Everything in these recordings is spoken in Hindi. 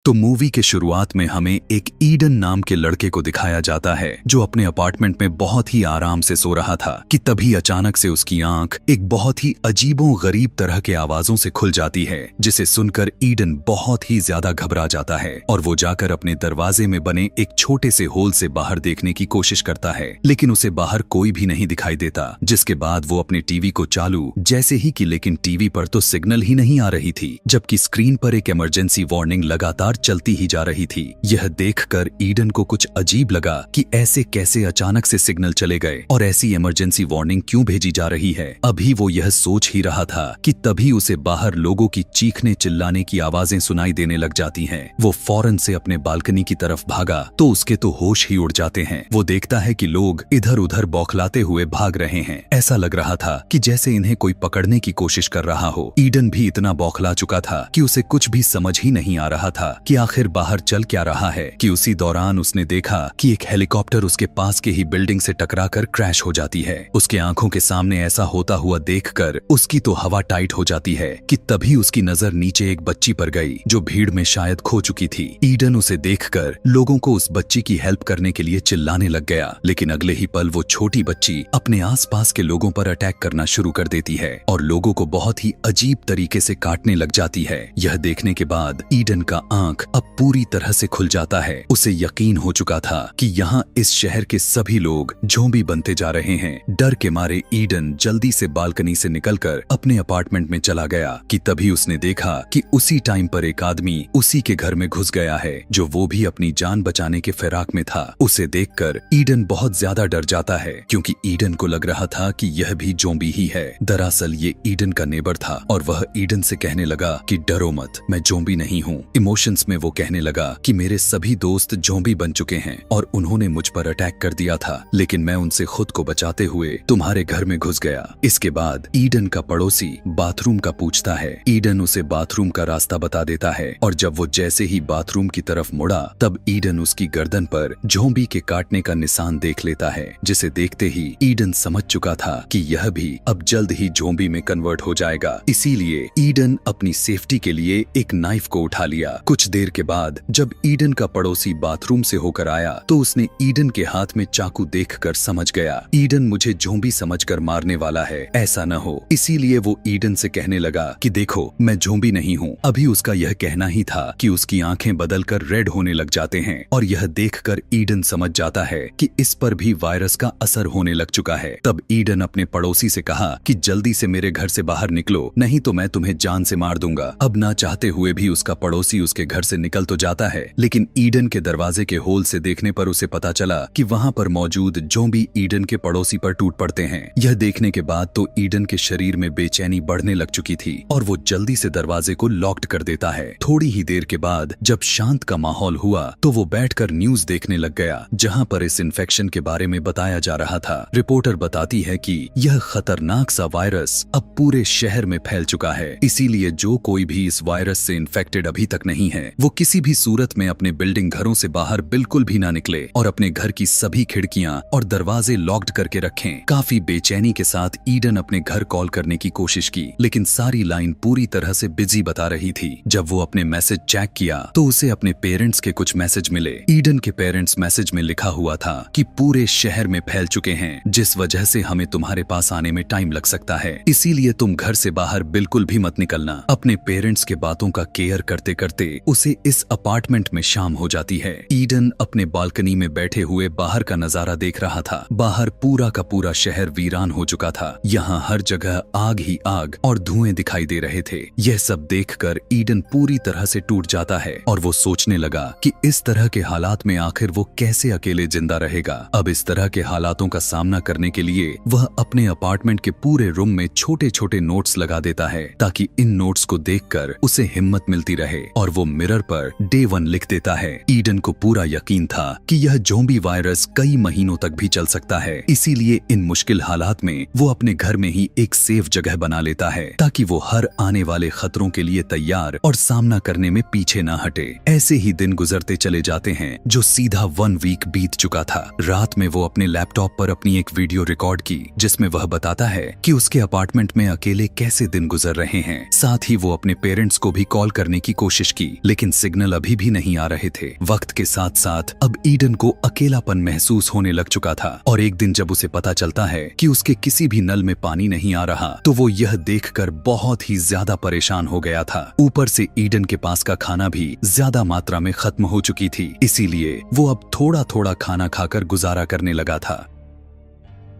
तो मूवी के शुरुआत में हमें एक ईडन नाम के लड़के को दिखाया जाता है जो अपने अपार्टमेंट में बहुत ही आराम से सो रहा था कि तभी अचानक से उसकी आंख एक बहुत ही अजीबो गरीब तरह के आवाजों से खुल जाती है, जिसे सुनकर ईडन बहुत ही ज्यादा घबरा जाता है और वो जाकर अपने दरवाजे में बने एक छोटे से होल से बाहर देखने की कोशिश करता है, लेकिन उसे बाहर कोई भी नहीं दिखाई देता। जिसके बाद वो अपने टीवी को चालू जैसे ही कि लेकिन टीवी पर तो सिग्नल ही नहीं आ रही थी, जबकि स्क्रीन पर एक इमरजेंसी वार्निंग लगातार चलती ही जा रही थी। यह देखकर ईडन को कुछ अजीब लगा कि ऐसे कैसे अचानक से सिग्नल चले गए और ऐसी इमरजेंसी वार्निंग क्यों भेजी जा रही है। अभी वो यह सोच ही रहा था कि तभी उसे बाहर लोगों की चीखने चिल्लाने की आवाजें सुनाई देने लग जाती हैं। वो फौरन से अपने बालकनी की तरफ भागा तो उसके तो होश ही उड़ जाते हैं। वो देखता है कि लोग इधर उधर बौखलाते हुए भाग रहे हैं। ऐसा लग रहा था कि जैसे इन्हें कोई पकड़ने की कोशिश कर रहा हो। ईडन भी इतना बौखला चुका था कि उसे कुछ भी समझ ही नहीं आ रहा था कि आखिर बाहर चल क्या रहा है कि उसी दौरान उसने देखा कि एक हेलीकॉप्टर उसके पास के ही बिल्डिंग से टकराकर क्रैश हो जाती है। उसके आंखों के सामने ऐसा होता हुआ देखकर उसकी तो हवा टाइट हो जाती है कि तभी उसकी नजर नीचे एक बच्ची पर गई जो भीड़ में शायद खो चुकी थी। ईडन उसे देखकर लोगों को उस बच्ची की हेल्प करने के लिए चिल्लाने लग गया, लेकिन अगले ही पल वो छोटी बच्ची अपने आसपास के लोगों पर अटैक करना शुरू कर देती है और लोगों को बहुत ही अजीब तरीके से काटने लग जाती है। यह देखने के बाद ईडन का आंख अब पूरी तरह से खुल जाता है। उसे यकीन हो चुका था कि यहाँ इस शहर के सभी लोग ज़ॉम्बी बनते जा रहे हैं। डर के मारे ईडन जल्दी से बालकनी से निकलकर अपने अपार्टमेंट में चला गया कि तभी उसने देखा कि उसी टाइम पर एक आदमी उसी के घर में घुस गया है, जो वो भी अपनी जान बचाने के फिराक में था। उसे देखकर ईडन बहुत ज्यादा डर जाता है क्योंकि ईडन को लग रहा था कि यह भी ज़ॉम्बी ही है। दरअसल ये ईडन का नेबर था और वह ईडन से कहने लगा कि डरो मत, मैं ज़ॉम्बी नहीं हूँ। इमोशंस में वो कहने लगा कि मेरे सभी दोस्त ज़ॉम्बी बन चुके हैं और उन्होंने मुझ पर अटैक कर दिया था, लेकिन मैं उनसे खुद को बचाते हुए तुम्हारे घर में घुस गया। इसके बाद ईडन का पड़ोसी बाथरूम का पूछता है। ईडन उसे बाथरूम का रास्ता बता देता है और जब वो जैसे ही बाथरूम की तरफ मुड़ा तब ईडन उसकी गर्दन पर ज़ॉम्बी के काटने का निशान देख लेता है, जिसे देखते ही ईडन समझ चुका था कि यह भी अब जल्द ही ज़ॉम्बी में कन्वर्ट हो जाएगा। इसीलिए ईडन अपनी सेफ्टी के लिए एक नाइफ को उठा लिया। कुछ देर के बाद जब ईडन का पड़ोसी बाथरूम से होकर आया तो उसने ईडन के हाथ में चाकू देखकर समझ गया ईडन मुझे ज़ॉम्बी समझकर मारने वाला है, ऐसा न हो। इसीलिए वो ईडन से कहने लगा कि देखो मैं ज़ॉम्बी नहीं हूँ। अभी उसका यह कहना ही था कि उसकी आंखें बदलकर रेड होने लग जाते हैं और यह देखकर ईडन समझ जाता है कि इस पर भी वायरस का असर होने लग चुका है। तब ईडन अपने पड़ोसी से कहा कि जल्दी से मेरे घर से बाहर निकलो, नहीं तो मैं तुम्हें जान से मार दूंगा। अब ना चाहते हुए भी उसका पड़ोसी उसके घर से निकल तो जाता है, लेकिन ईडन के दरवाजे के होल से देखने पर उसे पता चला कि वहाँ पर मौजूद ज़ॉम्बी ईडन के पड़ोसी पर टूट पड़ते हैं। यह देखने के बाद तो ईडन के शरीर में बेचैनी बढ़ने लग चुकी थी और वो जल्दी से दरवाजे को लॉक्ड कर देता है। थोड़ी ही देर के बाद जब शांत का माहौल हुआ तो वो बैठकर न्यूज देखने लग गया, जहाँ पर इस इन्फेक्शन के बारे में बताया जा रहा था। रिपोर्टर बताती है कि यह खतरनाक सा वायरस अब पूरे शहर में फैल चुका है, इसीलिए जो कोई भी इस वायरस से इन्फेक्टेड अभी तक नहीं है वो किसी भी सूरत में अपने बिल्डिंग घरों से बाहर बिल्कुल भी ना निकले और अपने घर की सभी खिड़कियां और दरवाजे लॉक्ड करके रखें। काफी बेचैनी के साथ ईडन अपने घर कॉल करने की कोशिश की, लेकिन सारी लाइन पूरी तरह से बिजी बता रही थी। जब वो अपने मैसेज चेक किया तो उसे अपने पेरेंट्स के कुछ मैसेज मिले। ईडन के पेरेंट्स मैसेज में लिखा हुआ था कि पूरे शहर में फैल चुके हैं, जिस वजह से हमें तुम्हारे पास आने में टाइम लग सकता है, इसीलिए तुम घर से बाहर बिल्कुल भी मत निकलना। अपने पेरेंट्स के बातों का केयर करते करते उसे इस अपार्टमेंट में शाम हो जाती है। ईडन अपने बालकनी में बैठे हुए बाहर का नजारा देख रहा था। बाहर पूरा का पूरा शहर वीरान हो चुका था। यहाँ हर जगह आग ही आग और धुएं दिखाई दे रहे थे। यह सब देखकर ईडन पूरी तरह से टूट जाता है और वो सोचने लगा कि इस तरह के हालात में आखिर वो कैसे अकेले जिंदा रहेगा। अब इस तरह के हालातों का सामना करने के लिए वह अपने अपार्टमेंट के पूरे रूम में छोटे छोटे नोट्स लगा देता है ताकि इन नोट्स को देखकर उसे हिम्मत मिलती रहे, और वो मिरर पर Day 1 लिख देता है। ईडन को पूरा यकीन था कि यह ज़ॉम्बी वायरस कई महीनों तक भी चल सकता है, इसीलिए इन मुश्किल हालात में वो अपने घर में ही एक सेफ जगह बना लेता है ताकि वो हर आने वाले खतरों के लिए तैयार और सामना करने में पीछे न हटे। ऐसे ही दिन गुजरते चले जाते हैं जो सीधा 1 वीक बीत चुका था। रात में वो अपने लैपटॉप पर अपनी एक वीडियो रिकॉर्ड की जिसमें वह बताता है कि उसके अपार्टमेंट में अकेले कैसे दिन गुजर रहे हैं। साथ ही वो अपने पेरेंट्स को भी कॉल करने की कोशिश की, लेकिन लेकिन सिग्नल अभी भी नहीं आ रहे थे। वक्त के साथ साथ अब ईडन को अकेलापन महसूस होने लग चुका था और एक दिन जब उसे पता चलता है कि उसके किसी भी नल में पानी नहीं आ रहा तो वो यह देखकर बहुत ही ज्यादा परेशान हो गया था। ऊपर से ईडन के पास का खाना भी ज्यादा मात्रा में खत्म हो चुकी थी, इसीलिए वो अब थोड़ा थोड़ा खाना खाकर गुजारा करने लगा था।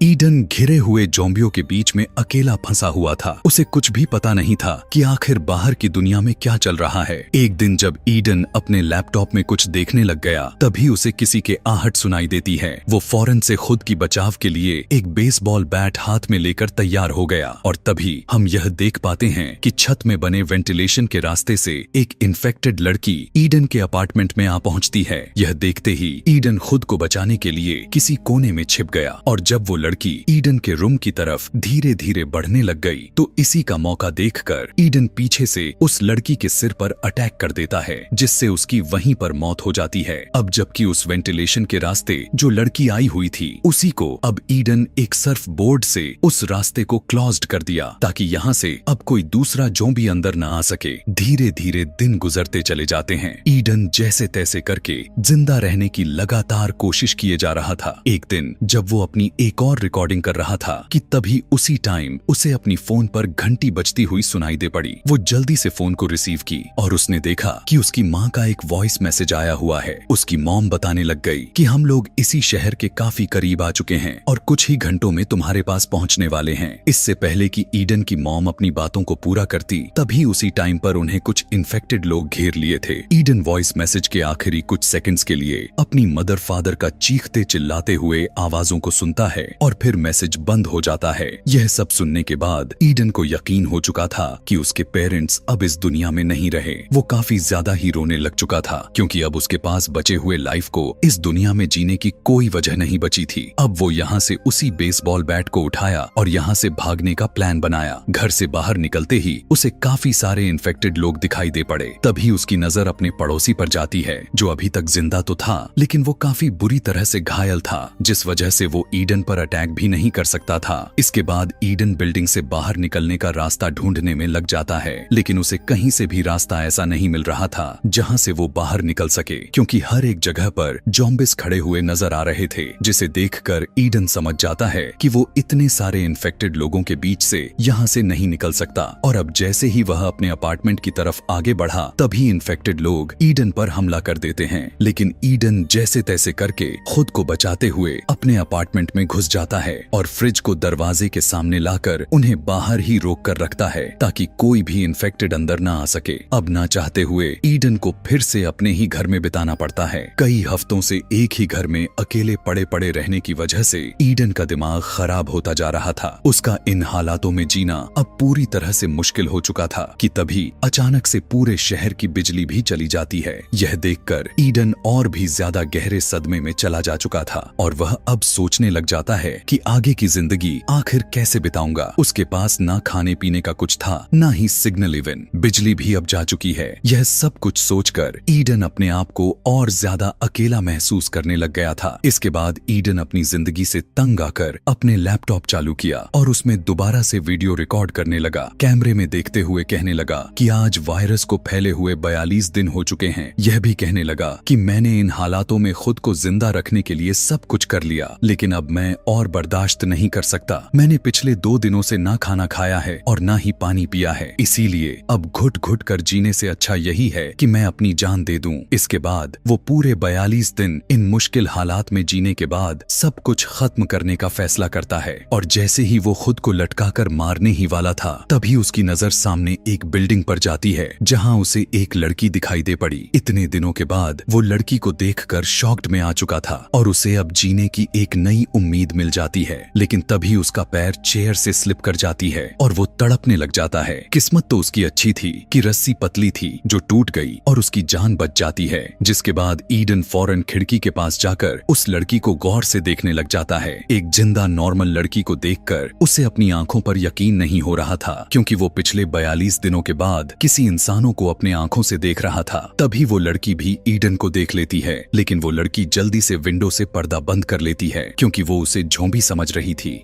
ईडन घिरे हुए ज़ॉम्बियों के बीच में अकेला फंसा हुआ था। उसे कुछ भी पता नहीं था कि आखिर बाहर की दुनिया में क्या चल रहा है। एक दिन जब ईडन अपने लैपटॉप में कुछ देखने लग गया तभी उसे किसी के आहट सुनाई देती है। वो फौरन से खुद की बचाव के लिए एक बेसबॉल बैट हाथ में लेकर तैयार हो गया और तभी हम यह देख पाते हैं कि छत में बने वेंटिलेशन के रास्ते से एक इन्फेक्टेड लड़की ईडन के अपार्टमेंट में आ पहुंचती है। यह देखते ही ईडन खुद को बचाने के लिए किसी कोने में छिप गया और जब वो लड़की ईडन के रूम की तरफ धीरे धीरे बढ़ने लग गई तो इसी का मौका देखकर ईडन पीछे से उस लड़की के सिर पर अटैक कर देता है, जिससे उसकी वहीं पर मौत हो जाती है। अब जबकि उस वेंटिलेशन के रास्ते जो लड़की आई हुई थी उसी को अब ईडन एक सर्फ बोर्ड से उस रास्ते को क्लोज्ड कर दिया ताकि यहाँ से अब कोई दूसरा ज़ॉम्बी अंदर न आ सके। धीरे धीरे दिन गुजरते चले जाते हैं। ईडन जैसे तैसे करके जिंदा रहने की लगातार कोशिश किए जा रहा था। एक दिन जब वो अपनी एक और रिकॉर्डिंग कर रहा था कि तभी उसी टाइम उसे अपनी फोन पर घंटी बजती हुई सुनाई दे पड़ी। वो जल्दी से फोन को रिसीव की और उसने देखा कि उसकी माँ का एक वॉइस मैसेज आया हुआ है। उसकी मॉम बताने लग गई कि हम लोग इसी शहर के काफी करीब आ चुके हैं और कुछ ही घंटों में तुम्हारे पास पहुंचने वाले हैं। इससे पहले कि ईडन की मॉम अपनी बातों को पूरा करती तभी उसी टाइम पर उन्हें कुछ इन्फेक्टेड लोग घेर लिए थे। ईडन वॉइस मैसेज के आखिरी कुछ सेकंड्स के लिए अपनी मदर फादर का चीखते चिल्लाते हुए आवाजों को सुनता है और फिर मैसेज बंद हो जाता है। यह सब सुनने के बाद ईडन को यकीन हो चुका था कि उसके पेरेंट्स अब इस दुनिया में नहीं रहे। वो काफी ज्यादा ही रोने लग चुका था क्योंकि अब उसके पास बचे हुए लाइफ को इस दुनिया में जीने की कोई वजह नहीं बची थी। अब वो यहाँ से उसी बेसबॉल बैट को उठाया और यहाँ से भागने का प्लान बनाया। घर से बाहर निकलते ही उसे काफी सारे इन्फेक्टेड लोग दिखाई दे पड़े। तभी उसकी नजर अपने पड़ोसी पर जाती है जो अभी तक जिंदा तो था लेकिन वो काफी बुरी तरह से घायल था, जिस वजह से वो ईडन पर अटैक भी नहीं कर सकता था। इसके बाद ईडन बिल्डिंग से बाहर निकलने का रास्ता ढूंढने में लग जाता है लेकिन उसे कहीं से भी रास्ता ऐसा नहीं मिल रहा था जहां से वो बाहर निकल सके, क्योंकि हर एक जगह पर ज़ॉम्बिस खड़े हुए नजर आ रहे थे, जिसे देखकर ईडन समझ जाता है कि वो इतने सारे इन्फेक्टेड लोगों के बीच से यहाँ से नहीं निकल सकता। और अब जैसे ही वह अपने अपार्टमेंट की तरफ आगे बढ़ा तभी इन्फेक्टेड लोग ईडन पर हमला कर देते हैं, लेकिन ईडन जैसे तैसे करके खुद को बचाते हुए अपने अपार्टमेंट में घुस जाता है और फ्रिज को दरवाजे के सामने लाकर उन्हें बाहर ही रोक कर रखता है ताकि कोई भी इन्फेक्टेड अंदर ना आ सके। अब ना चाहते हुए ईडन को फिर से अपने ही घर में बिताना पड़ता है। कई हफ्तों से एक ही घर में अकेले पड़े पड़े रहने की वजह से ईडन का दिमाग खराब होता जा रहा था। उसका इन हालातों में जीना अब पूरी तरह से मुश्किल हो चुका था कि तभी अचानक से पूरे शहर की बिजली भी चली जाती है। यह देखकर ईडन और भी ज्यादा गहरे सदमे में चला जा चुका था और वह अब सोचने लग जाता है कि आगे की जिंदगी आखिर कैसे बिताऊंगा। उसके पास ना खाने पीने का कुछ था ना ही सिग्नल, इवन बिजली भी अब जा चुकी है। यह सब कुछ सोचकर ईडन अपने आप को और ज्यादा अकेला महसूस करने लग गया था। इसके बाद ईडन अपनी जिंदगी से तंग आकर अपने लैपटॉप चालू किया और उसमें दोबारा से वीडियो रिकॉर्ड करने लगा। कैमरे में देखते हुए कहने लगा कि आज वायरस को फैले हुए 42 दिन हो चुके हैं। यह भी कहने लगा कि मैंने इन हालातों में खुद को जिंदा रखने के लिए सब कुछ कर लिया लेकिन अब मैं और बर्दाश्त नहीं कर सकता। मैंने पिछले 2 दिनों से ना खाना खाया है और ना ही पानी पिया है, इसीलिए अब घुट घुट कर जीने से अच्छा यही है कि मैं अपनी जान दे दूं। इसके बाद वो पूरे 42 दिन इन मुश्किल हालात में जीने के बाद सब कुछ खत्म करने का फैसला करता है और जैसे ही वो खुद को लटकाकर मारने ही वाला था तभी उसकी नजर सामने एक बिल्डिंग पर जाती है जहां उसे एक लड़की दिखाई दे पड़ी। इतने दिनों के बाद वो लड़की को देखकर शॉक्ड में आ चुका था और उसे अब जीने की एक नई उम्मीद मिल जाती है, लेकिन तभी उसका पैर चेयर से स्लिप कर जाती है और वो तड़पने लग जाता है। किस्मत तो उसकी अच्छी थी कि रस्सी पतली थी जो टूट गई और उसकी जान बच जाती है। जिसके बाद ईडन फौरन खिड़की के पास जाकर उस लड़की को गौर से देखने लग जाता है। एक जिंदा नॉर्मल लड़की को देखकर उसे अपनी आंखों पर यकीन नहीं हो रहा था क्योंकि वो पिछले 42 दिनों के बाद किसी इंसानों को अपने आंखों से देख रहा था। तभी वो लड़की भी ईडन को देख लेती है लेकिन वो लड़की जल्दी से विंडो से पर्दा बंद कर लेती है क्योंकि वो उसे ज़ॉम्बी समझ रही थी।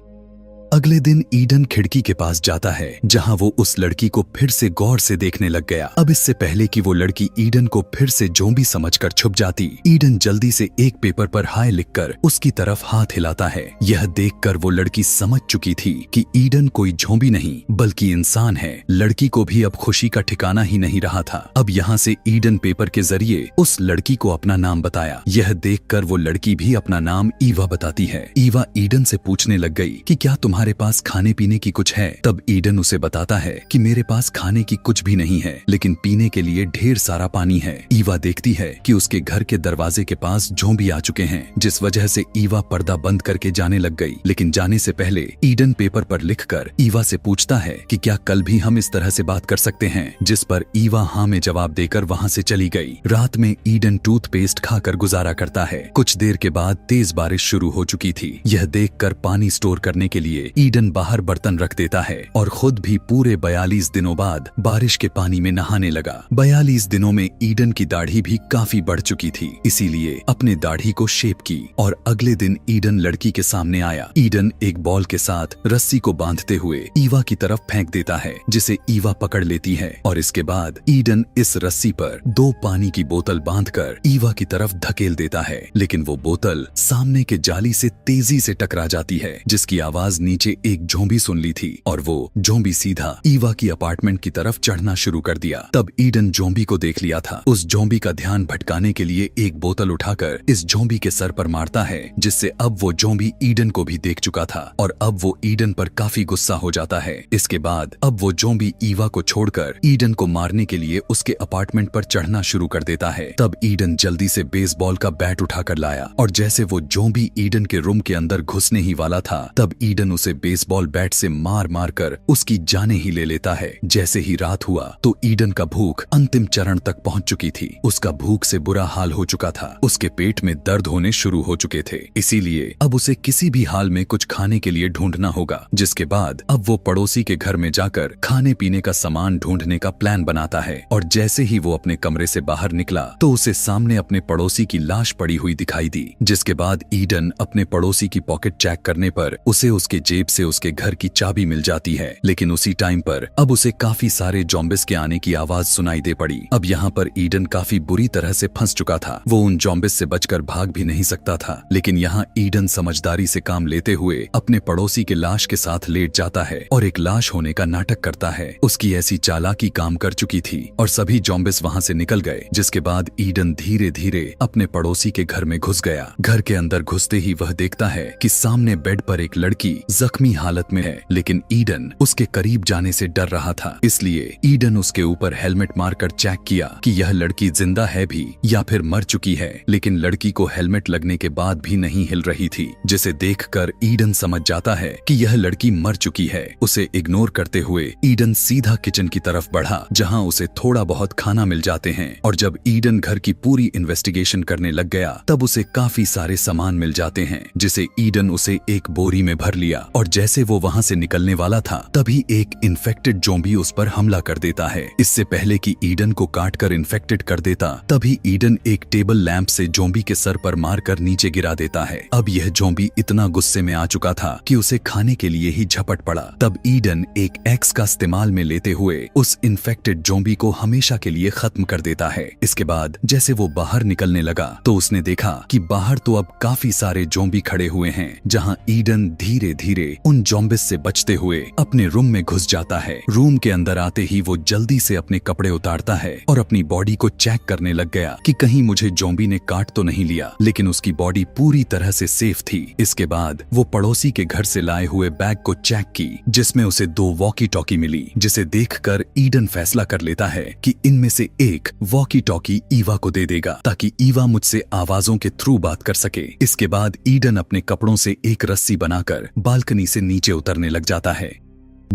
अगले दिन ईडन खिड़की के पास जाता है जहां वो उस लड़की को फिर से गौर से देखने लग गया। अब इससे पहले कि वो लड़की ईडन को फिर से ज़ॉम्बी समझकर छुप जाती, ईडन जल्दी से एक पेपर पर हाय लिखकर उसकी तरफ हाथ हिलाता है। यह देखकर वो लड़की समझ चुकी थी कि ईडन कोई ज़ॉम्बी नहीं बल्कि इंसान है। लड़की को भी अब खुशी का ठिकाना ही नहीं रहा था। अब यहाँ से ईडन पेपर के जरिए उस लड़की को अपना नाम बताया। यह देखकर वो लड़की भी अपना नाम ईवा बताती है। ईवा ईडन से पूछने लग गई कि क्या तुम्हारे पास खाने पीने की कुछ है। तब ईडन उसे बताता है कि मेरे पास खाने की कुछ भी नहीं है, लेकिन पीने के लिए ढेर सारा पानी है। ईवा देखती है कि उसके घर के दरवाजे के पास ज़ॉम्बी आ चुके हैं, जिस वजह से ईवा पर्दा बंद करके जाने लग गई। लेकिन जाने से पहले ईडन पेपर पर लिखकर ईवा से पूछता है कि क्या कल भी हम इस तरह से बात कर सकते हैं, जिस पर ईवा हाँ में जवाब देकर वहाँ से चली गई। रात में ईडन टूथपेस्ट खाकर गुजारा करता है। कुछ देर के बाद तेज बारिश शुरू हो चुकी थी। यह देखकर पानी स्टोर करने के लिए ईडन बाहर बर्तन रख देता है और खुद भी पूरे 42 दिनों बाद बारिश के पानी में नहाने लगा। 42 दिनों में ईडन की दाढ़ी भी काफी बढ़ चुकी थी, इसीलिए अपने दाढ़ी को शेप की और अगले दिन ईडन लड़की के सामने आया। ईडन एक बॉल के साथ रस्सी को बांधते हुए ईवा की तरफ फेंक देता है, जिसे ईवा पकड़ लेती है और इसके बाद ईडन इस रस्सी पर 2 पानी की बोतल बांधकर ईवा की तरफ धकेल देता है। लेकिन वो बोतल सामने के जाली से तेजी से टकरा जाती है, जिसकी आवाज नीचे एक ज़ॉम्बी सुन ली थी और वो ज़ॉम्बी सीधा ईवा की अपार्टमेंट की तरफ चढ़ना शुरू कर दिया। तब ईडन ज़ॉम्बी को देख लिया था। उस ज़ॉम्बी का ध्यान भटकाने के लिए एक बोतल उठाकर इस ज़ॉम्बी के सर पर मारता है, जिससे अब वो ज़ॉम्बी ईडन को भी देख चुका था और अब वो ईडन पर काफी गुस्सा हो जाता है। इसके बाद अब वो ज़ॉम्बी ईवा को छोड़कर ईडन को मारने के लिए उसके अपार्टमेंट पर चढ़ना शुरू कर देता है। तब ईडन जल्दी से बेसबॉल का बैट उठाकर लाया और जैसे वो ज़ॉम्बी ईडन के रूम के अंदर घुसने ही वाला था, तब ईडन उसे बेसबॉल बैट से मार मार कर उसकी जाने ही ले लेता है। जैसे ही रात हुआ तो ईडन का भूख अंतिम चरण तक पहुंच चुकी थी। उसका भूख से बुरा हाल हो चुका था। उसके पेट में दर्द होने शुरू हो चुके थे, इसीलिए अब उसे किसी भी हाल में कुछ खाने के लिए ढूंढना होगा। जिसके बाद अब वो पड़ोसी के घर में जाकर खाने पीने का सामान ढूंढने का प्लान बनाता है और जैसे ही वो अपने कमरे से बाहर निकला तो उसे सामने अपने पड़ोसी की लाश पड़ी हुई दिखाई दी। जिसके बाद ईडन अपने पड़ोसी की पॉकेट चेक करने पर उसे उसके जेब से उसके घर की चाबी मिल जाती है। लेकिन उसी टाइम पर अब उसे काफी सारे ज़ॉम्बिस के आने की आवाज सुनाई दे पड़ी। अब यहाँ पर ईडन काफी बुरी तरह से फंस चुका था। वो उन ज़ॉम्बिस से बचकर भाग भी नहीं सकता था। लेकिन यहाँ ईडन समझदारी से काम लेते हुए अपने पड़ोसी के लाश के साथ लेट जाता है और एक लाश होने का नाटक करता है। उसकी ऐसी चालाकी काम कर चुकी थी और सभी ज़ॉम्बिस वहाँ से निकल गए। जिसके बाद ईडन धीरे धीरे अपने पड़ोसी के घर में घुस गया। घर के अंदर घुसते ही वह देखता है कि सामने बेड पर एक लड़की जख्मी हालत में है, लेकिन ईडन उसके करीब जाने से डर रहा था। इसलिए ईडन उसके ऊपर हेलमेट मारकर चेक किया कि यह लड़की जिंदा है भी या फिर मर चुकी है। लेकिन लड़की को हेलमेट लगने के बाद भी नहीं हिल रही थी, जिसे देखकर ईडन समझ जाता है कि यह लड़की मर चुकी है। उसे इग्नोर करते हुए ईडन सीधा किचन की तरफ बढ़ा, जहां उसे थोड़ा बहुत खाना मिल जाते हैं। और जब ईडन घर की पूरी इन्वेस्टिगेशन करने लग गया तब उसे काफी सारे सामान मिल जाते हैं, जिसे ईडन उसे एक बोरी में भर लिया। और जैसे वो वहां से निकलने वाला था तभी एक इन्फेक्टेड ज़ॉम्बी उस पर हमला कर देता है। इससे पहले कि ईडन को काटकर इन्फेक्टेड कर देता, तभी ईडन एक टेबल लैंप से ज़ॉम्बी के सर पर मारकर नीचे गिरा देता है। अब यह ज़ॉम्बी इतना गुस्से में आ चुका था कि उसे खाने के लिए ही झपट पड़ा। तब ईडन एक एक्स का इस्तेमाल में लेते हुए उस इन्फेक्टेड ज़ॉम्बी को हमेशा के लिए खत्म कर देता है। इसके बाद जैसे वो बाहर निकलने लगा तो उसने देखा कि बाहर तो अब काफी सारे ज़ॉम्बी खड़े हुए हैं, जहां ईडन धीरे धीरे उन ज़ॉम्बिस से बचते हुए अपने रूम में घुस जाता है। रूम के अंदर आते ही वो जल्दी से अपने कपड़े उतारता है और अपनी बॉडी को चेक करने लग गया कि कहीं मुझे ज़ॉम्बी ने काट तो नहीं लिया, लेकिन उसकी बॉडी पूरी तरह से सेफ थी। इसके बाद वो पड़ोसी के घर से लाए हुए बैग को चेक की, जिसमें उसे 2 वॉकी टॉकी मिली, जिसे देखकर ईडन फैसला कर लेता है कि इनमें से एक वॉकी टॉकी ईवा को दे देगा ताकि ईवा मुझसे आवाजों के थ्रू बात कर सके। इसके बाद ईडन अपने कपड़ों से एक रस्सी बनाकर बालकनी से नीचे उतरने लग जाता है।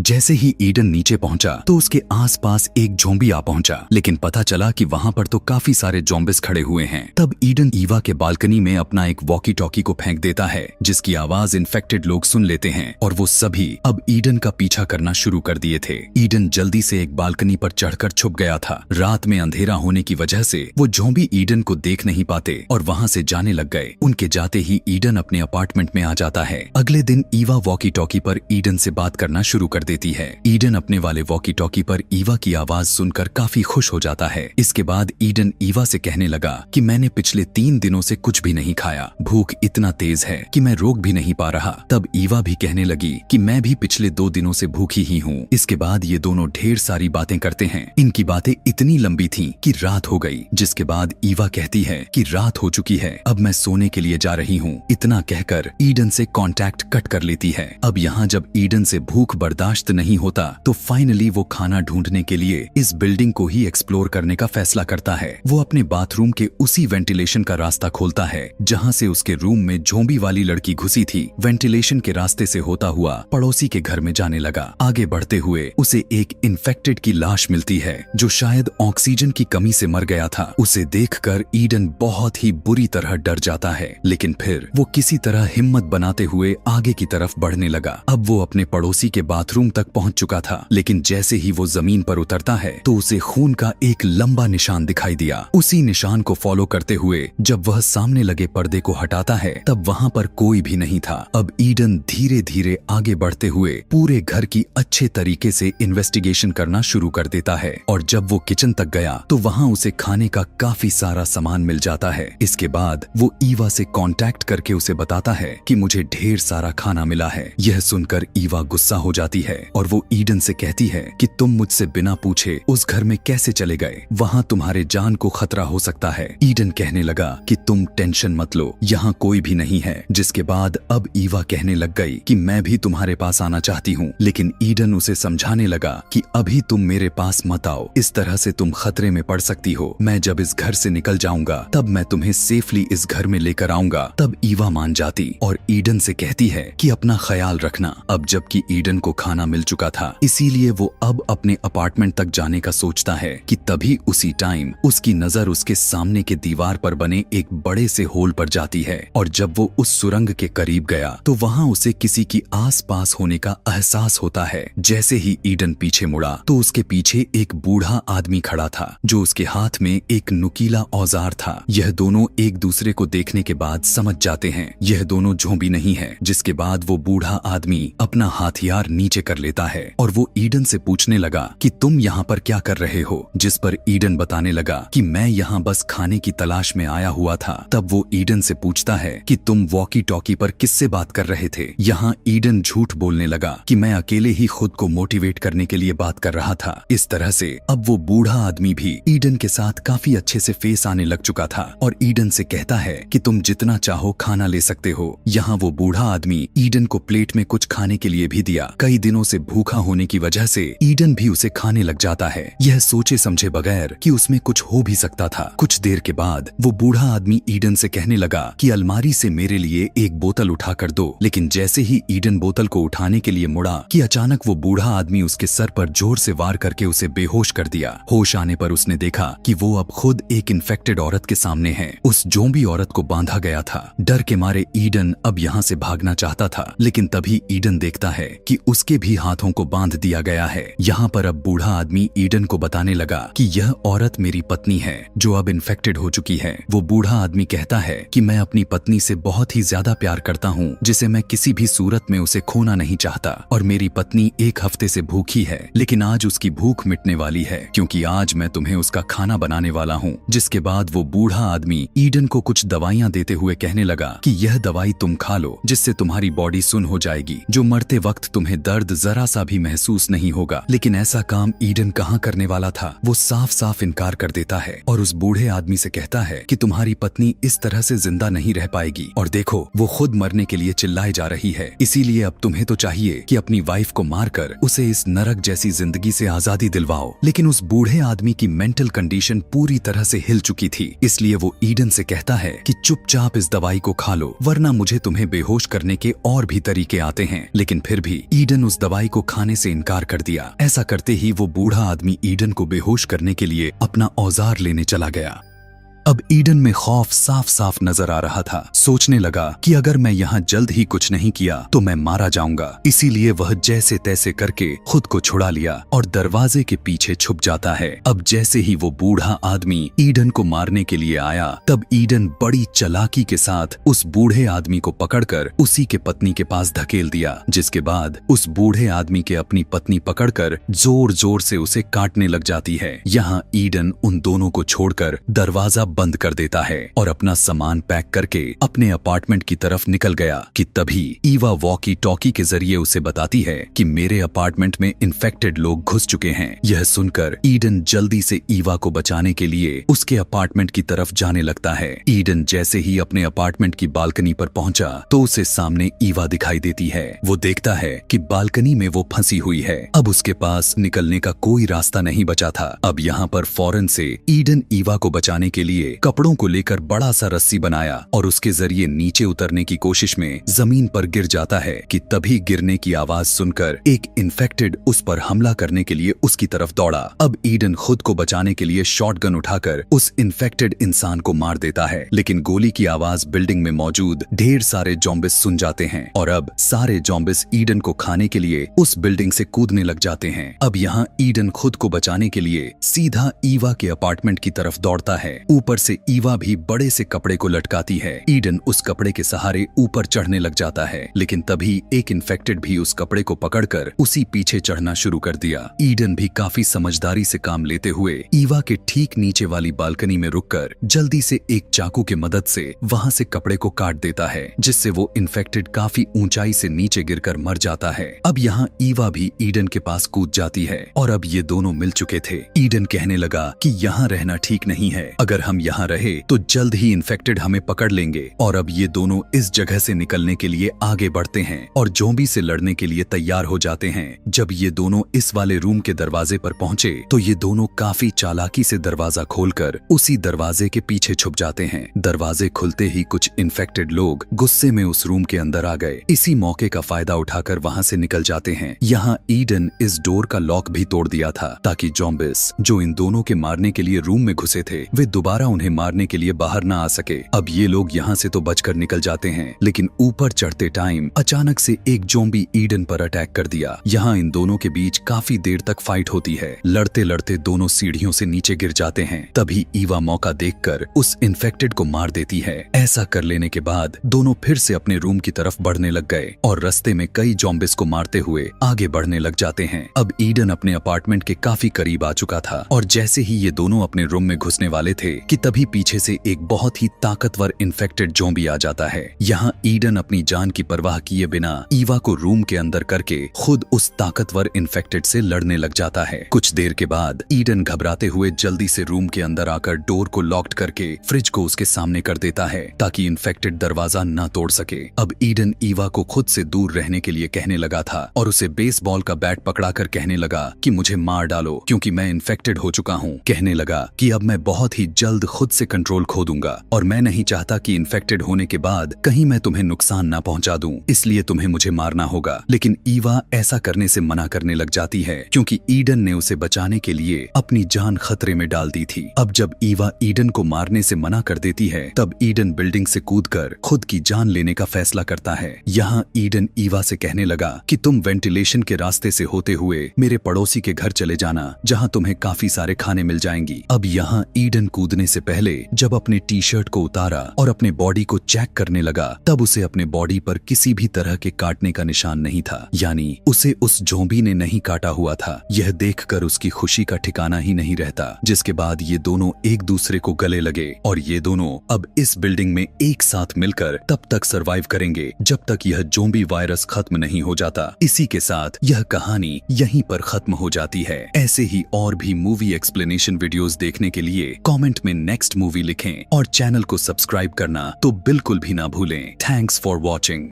जैसे ही ईडन नीचे पहुंचा तो उसके आसपास एक ज़ॉम्बी आ पहुंचा, लेकिन पता चला कि वहां पर तो काफी सारे ज़ॉम्बिस खड़े हुए हैं। तब ईडन ईवा के बालकनी में अपना एक वॉकी टॉकी को फेंक देता है, जिसकी आवाज इन्फेक्टेड लोग सुन लेते हैं और वो सभी अब ईडन का पीछा करना शुरू कर दिए थे। ईडन जल्दी से एक बालकनी पर चढ़कर छुप गया था। रात में अंधेरा होने की वजह से वो ज़ॉम्बी ईडन को देख नहीं पाते और वहां से जाने लग गए। उनके जाते ही ईडन अपने अपार्टमेंट में आ जाता है। अगले दिन ईवा वॉकी टॉकी पर ईडन से बात करना शुरू कर देती है। ईडन अपने वाले वॉकी टॉकी पर ईवा की आवाज सुनकर काफी खुश हो जाता है। इसके बाद ईडन ईवा से कहने लगा कि मैंने पिछले 3 दिनों से कुछ भी नहीं खाया, भूख इतना तेज है कि मैं रोक भी नहीं पा रहा। तब ईवा भी कहने लगी कि मैं भी पिछले 2 दिनों से भूखी ही हूँ। इसके बाद ये दोनों ढेर सारी बातें करते हैं। इनकी बातें इतनी लंबी थी कि रात हो गई, जिसके बाद ईवा कहती है कि रात हो चुकी है, अब मैं सोने के लिए जा रही हूँ। इतना कहकर ईडन से कांटेक्ट कट कर लेती है। अब यहाँ जब ईडन से भूख बर्दाश्त नहीं होता तो फाइनली वो खाना ढूंढने के लिए इस बिल्डिंग को ही एक्सप्लोर करने का फैसला करता है। वो अपने बाथरूम के उसी वेंटिलेशन का रास्ता खोलता है जहाँ से उसके रूम में ज़ॉम्बी वाली लड़की घुसी थी। वेंटिलेशन के रास्ते से होता हुआ पड़ोसी के घर में जाने लगा। आगे बढ़ते हुए उसे एक इन्फेक्टेड की लाश मिलती है जो शायद ऑक्सीजन की कमी से मर गया था। उसे देखकर ईडन बहुत ही बुरी तरह डर जाता है, लेकिन फिर वो किसी तरह हिम्मत बनाते हुए आगे की तरफ बढ़ने लगा। अब वो अपने पड़ोसी के बाथरूम तक पहुंच चुका था, लेकिन जैसे ही वो जमीन पर उतरता है तो उसे खून का एक लंबा निशान दिखाई दिया। उसी निशान को फॉलो करते हुए जब वह सामने लगे पर्दे को हटाता है तब वहां पर कोई भी नहीं था। अब ईडन धीरे धीरे आगे बढ़ते हुए पूरे घर की अच्छे तरीके से इन्वेस्टिगेशन करना शुरू कर देता है और जब वो किचन तक गया तो वहां उसे खाने का काफी सारा सामान मिल जाता है। इसके बाद वो ईवा से कांटेक्ट करके उसे बताता है कि मुझे ढेर सारा खाना मिला है। यह सुनकर ईवा गुस्सा हो जाती है और वो ईडन से कहती है कि तुम मुझसे बिना पूछे उस घर में कैसे चले गए, वहां तुम्हारे जान को खतरा हो सकता है। ईडन कहने लगा कि तुम टेंशन मत लो, यहाँ कोई भी नहीं है। जिसके बाद अब ईवा कहने लग गई कि मैं भी तुम्हारे पास आना चाहती हूँ, लेकिन ईडन उसे समझाने लगा कि अभी तुम मेरे पास मत आओ, इस तरह से तुम खतरे में पड़ सकती हो। मैं जब इस घर से निकल जाऊंगा तब मैं तुम्हें सेफली इस घर में लेकर आऊंगा। तब ईवा मान जाती और ईडन से कहती है कि अपना ख्याल रखना। अब जबकि ईडन को खाना मिल चुका था, इसीलिए वो अब अपने अपार्टमेंट तक जाने का सोचता है कि तभी उसी टाइम उसकी नजर उसके सामने के दीवार पर बने एक बड़े से होल पर जाती है और जब वो उस सुरंग के करीब गया तो वहां उसे किसी की आसपास होने का एहसास होता है। जैसे ही ईडन पीछे मुड़ा तो उसके पीछे एक बूढ़ा आदमी खड़ा था जो उसके हाथ में एक नुकीला औजार था। यह दोनों एक दूसरे को देखने के बाद समझ जाते हैं यह दोनों ज़ॉम्बी नहीं है। जिसके बाद वो बूढ़ा आदमी अपना हथियार नीचे कर लेता है और वो ईडन से पूछने लगा कि तुम यहाँ पर क्या कर रहे हो, जिस पर ईडन बताने लगा कि मैं यहाँ बस खाने की तलाश में आया हुआ था। तब वो ईडन से पूछता है कि तुम वॉकी टॉकी पर किससे बात कर रहे थे। यहाँ ईडन झूठ बोलने लगा कि मैं अकेले ही खुद को मोटिवेट करने के लिए बात कर रहा था। इस तरह से अब वो बूढ़ा आदमी भी ईडन के साथ काफी अच्छे से फेस आने लग चुका था और ईडन से कहता है कि तुम जितना चाहो खाना ले सकते हो। यहाँ वो बूढ़ा आदमी ईडन को प्लेट में कुछ खाने के लिए भी दिया। कई दिनों से भूखा होने की वजह से ईडन भी उसे खाने लग जाता है, यह सोचे समझे बगैर कि उसमें कुछ हो भी सकता था। कुछ देर के बाद वो बूढ़ा आदमी ईडन से कहने लगा कि अलमारी से मेरे लिए एक बोतल उठा कर दो। लेकिन जैसे ही ईडन बोतल को उठाने के लिए मुड़ा कि अचानक वो बूढ़ा आदमी उसके सर पर जोर से वार करके उसे बेहोश कर दिया। होश आने पर उसने देखा कि वो अब खुद एक इन्फेक्टेड औरत के सामने है। उस ज़ॉम्बी औरत को बांधा गया था। डर के मारे ईडन अब यहाँ से भागना चाहता था, लेकिन तभी ईडन देखता है कि उसके भी हाथों को बांध दिया गया है। यहाँ पर अब बूढ़ा आदमी ईडन को बताने लगा कि यह औरत मेरी पत्नी है जो अब इन्फेक्टेड हो चुकी है। वो बूढ़ा आदमी कहता है कि मैं अपनी पत्नी से बहुत ही ज्यादा प्यार करता हूँ, जिसे मैं किसी भी सूरत में उसे खोना नहीं चाहता और मेरी पत्नी 1 हफ्ते से भूखी है, लेकिन आज उसकी भूख मिटने वाली है क्योंकि आज मैं तुम्हें उसका खाना बनाने वाला हूँ। जिसके बाद वो बूढ़ा आदमी ईडन को कुछ दवाइयाँ देते हुए कहने लगा कि यह दवाई तुम खा लो, जिससे तुम्हारी बॉडी सुन हो जाएगी, जो मरते वक्त तुम्हें दर्द जरा सा भी महसूस नहीं होगा। लेकिन ऐसा काम ईडन कहाँ करने वाला था। वो साफ साफ इनकार कर देता है और उस बूढ़े आदमी से कहता है कि तुम्हारी पत्नी इस तरह से जिंदा नहीं रह पाएगी और देखो वो खुद मरने के लिए चिल्लाए जा रही है, इसीलिए अब तुम्हें तो चाहिए कि अपनी वाइफ को मारकर उसे इस नरक जैसी जिंदगी से आजादी दिलवाओ। लेकिन उस बूढ़े आदमी की मेंटल कंडीशन पूरी तरह से हिल चुकी थी, इसलिए वो ईडन से कहता है कि चुपचाप इस दवाई को खा लो, वरना मुझे तुम्हें बेहोश करने के और भी तरीके आते हैं। लेकिन फिर भी ईडन उस दवाई को खाने से इनकार कर दिया। ऐसा करते ही वो बूढ़ा आदमी ईडन को बेहोश करने के लिए अपना औजार लेने चला गया। अब ईडन में खौफ साफ साफ नजर आ रहा था। सोचने लगा कि अगर मैं यहाँ जल्द ही कुछ नहीं किया तो मैं मारा जाऊंगा। इसीलिए वह जैसे तैसे करके खुद को छुड़ा लिया और दरवाजे के पीछे छुप जाता है। अब जैसे ही वो बूढ़ा आदमी ईडन को मारने के लिए आया, तब ईडन बड़ी चालाकी के साथ उस बूढ़े आदमी को पकड़कर उसी के पत्नी के पास धकेल दिया, जिसके बाद उस बूढ़े आदमी के अपनी पत्नी पकड़कर जोर जोर से उसे काटने लग जाती है। यहाँ ईडन उन दोनों को छोड़कर दरवाजा बंद कर देता है और अपना सामान पैक करके अपने अपार्टमेंट की तरफ निकल गया कि तभी ईवा वॉकी टॉकी के जरिए उसे बताती है कि मेरे अपार्टमेंट में इन्फेक्टेड लोग घुस चुके हैं। यह सुनकर ईडन जल्दी से ईवा को बचाने के लिए उसके अपार्टमेंट की तरफ जाने लगता है। ईडन जैसे ही अपने अपार्टमेंट की बालकनी पर पहुंचा तो उसे सामने ईवा दिखाई देती है। वो देखता है कि बालकनी में वो फंसी हुई है। अब उसके पास निकलने का कोई रास्ता नहीं बचा था। अब यहाँ पर फौरन से ईडन ईवा को बचाने के लिए कपड़ों को लेकर बड़ा सा रस्सी बनाया और उसके जरिए नीचे उतरने की कोशिश में जमीन पर गिर जाता है कि तभी गिरने की आवाज सुनकर एक इन्फेक्टेड उस पर हमला करने के लिए उसकी तरफ दौड़ा। अब ईडन खुद को बचाने के लिए शॉटगन उठाकर उस इन्फेक्टेड इंसान को मार देता है, लेकिन गोली की आवाज बिल्डिंग में मौजूद ढेर सारे जॉम्बिस सुन जाते हैं और अब सारे जॉम्बिस ईडन को खाने के लिए उस बिल्डिंग से कूदने लग जाते हैं। अब यहाँ ईडन खुद को बचाने के लिए सीधा ईवा के अपार्टमेंट की तरफ दौड़ता है। ऊपर से ईवा भी बड़े से कपड़े को लटकाती है। ईडन उस कपड़े के सहारे ऊपर चढ़ने लग जाता है, लेकिन तभी एक इन्फेक्टेड भी उस कपड़े को पकड़कर उसी पीछे चढ़ना शुरू कर दिया। ईडन भी काफी समझदारी से काम लेते हुए ईवा के ठीक नीचे वाली बालकनी में रुककर जल्दी से एक चाकू के मदद से वहां से कपड़े को काट देता है, जिससे वो इन्फेक्टेड काफी ऊंचाई से नीचे गिरकर मर जाता है। अब यहाँ ईवा भी ईडन के पास कूद जाती है और अब ये दोनों मिल चुके थे। ईडन कहने लगा कि यहाँ रहना ठीक नहीं है, अगर हम यहाँ रहे तो जल्द ही इन्फेक्टेड हमें पकड़ लेंगे। और अब ये दोनों इस जगह से निकलने के लिए आगे बढ़ते हैं और ज़ॉम्बी से लड़ने के लिए तैयार हो जाते हैं। जब ये दोनों इस वाले रूम के दरवाजे पर पहुंचे तो ये दोनों काफी चालाकी से दरवाजा खोलकर उसी दरवाजे के पीछे छुप जाते हैं। दरवाजे खुलते ही कुछ इन्फेक्टेड लोग गुस्से में उस रूम के अंदर आ गए। इसी मौके का फायदा उठाकर वहां से निकल जाते हैं। यहाँ ईडन इस डोर का लॉक भी तोड़ दिया था ताकि जॉम्बिस जो इन दोनों के मारने के लिए रूम में घुसे थे वे दोबारा उन्हें मारने के लिए बाहर ना आ सके। अब ये लोग यहाँ से तो बचकर निकल जाते हैं, लेकिन ऊपर चढ़ते टाइम अचानक से एक ज़ॉम्बी ईडन पर अटैक कर दिया। यहाँ इन दोनों के बीच काफी देर तक फाइट होती है। लड़ते लड़ते दोनों सीढ़ियों से नीचे गिर जाते हैं। तभी ईवा मौका देखकर उस इन्फेक्टेड को मार देती है। ऐसा कर लेने के बाद दोनों फिर से अपने रूम की तरफ बढ़ने लग गए और रास्ते में कई ज़ॉम्बिस को मारते हुए आगे बढ़ने लग जाते हैं। अब ईडन अपने अपार्टमेंट के काफी करीब आ चुका था और जैसे ही ये दोनों अपने रूम में घुसने वाले थे कि तभी पीछे से एक बहुत ही ताकतवर इन्फेक्टेड ज़ॉम्बी आ जाता है। यहाँ ईडन अपनी जान की परवाह किए बिना ईवा को रूम के अंदर करके खुद उस ताकतवर इन्फेक्टेड से लड़ने लग जाता है। कुछ देर के बाद ईडन घबराते हुए जल्दी से रूम के अंदर आकर डोर को लॉक्ड करके फ्रिज को उसके सामने कर देता है ताकि इन्फेक्टेड दरवाजा न तोड़ सके। अब ईडन ईवा को खुद से दूर रहने के लिए कहने लगा था और उसे बेसबॉल का बैट पकड़ाकर कहने लगा कि मुझे मार डालो क्योंकि मैं इन्फेक्टेड हो चुका हूँ। कहने लगा कि अब मैं बहुत ही जल्द खुद से कंट्रोल खो दूंगा और मैं नहीं चाहता कि इन्फेक्टेड होने के बाद कहीं मैं तुम्हें नुकसान ना पहुंचा दूं, इसलिए तुम्हें मुझे मारना होगा। लेकिन ईवा ऐसा करने से मना करने लग जाती है क्योंकि ईडन ने उसे बचाने के लिए अपनी जान खतरे में डाल दी थी। अब जब ईवा ईडन को मारने से मना कर देती है तब ईडन बिल्डिंग से कूदकर खुद की जान लेने का फैसला करता है। यहाँ ईडन ईवा से कहने लगा कि तुम वेंटिलेशन के रास्ते से होते हुए मेरे पड़ोसी के घर चले जाना जहाँ तुम्हें काफी सारे खाने मिल जाएंगी। अब यहाँ ईडन कूदने से पहले जब अपने टी शर्ट को उतारा और अपने बॉडी को चेक करने लगा तब उसे अपने बॉडी पर किसी भी तरह के काटने का निशान नहीं था, यानी उसे उस ज़ॉम्बी ने नहीं काटा हुआ था। यह देखकर उसकी खुशी का ठिकाना ही नहीं रहता। जिसके बाद ये दोनों एक दूसरे को गले लगे और ये दोनों अब इस बिल्डिंग में एक साथ मिलकर तब तक सरवाइव करेंगे जब तक यह ज़ॉम्बी वायरस खत्म नहीं हो जाता। इसी के साथ यह कहानी यहीं पर खत्म हो जाती है। ऐसे ही और भी मूवी एक्सप्लेनेशन वीडियोस देखने के लिए कमेंट में नेक्स्ट मूवी लिखें और चैनल को सब्सक्राइब करना तो बिल्कुल भी ना भूलें। Thanks for watching.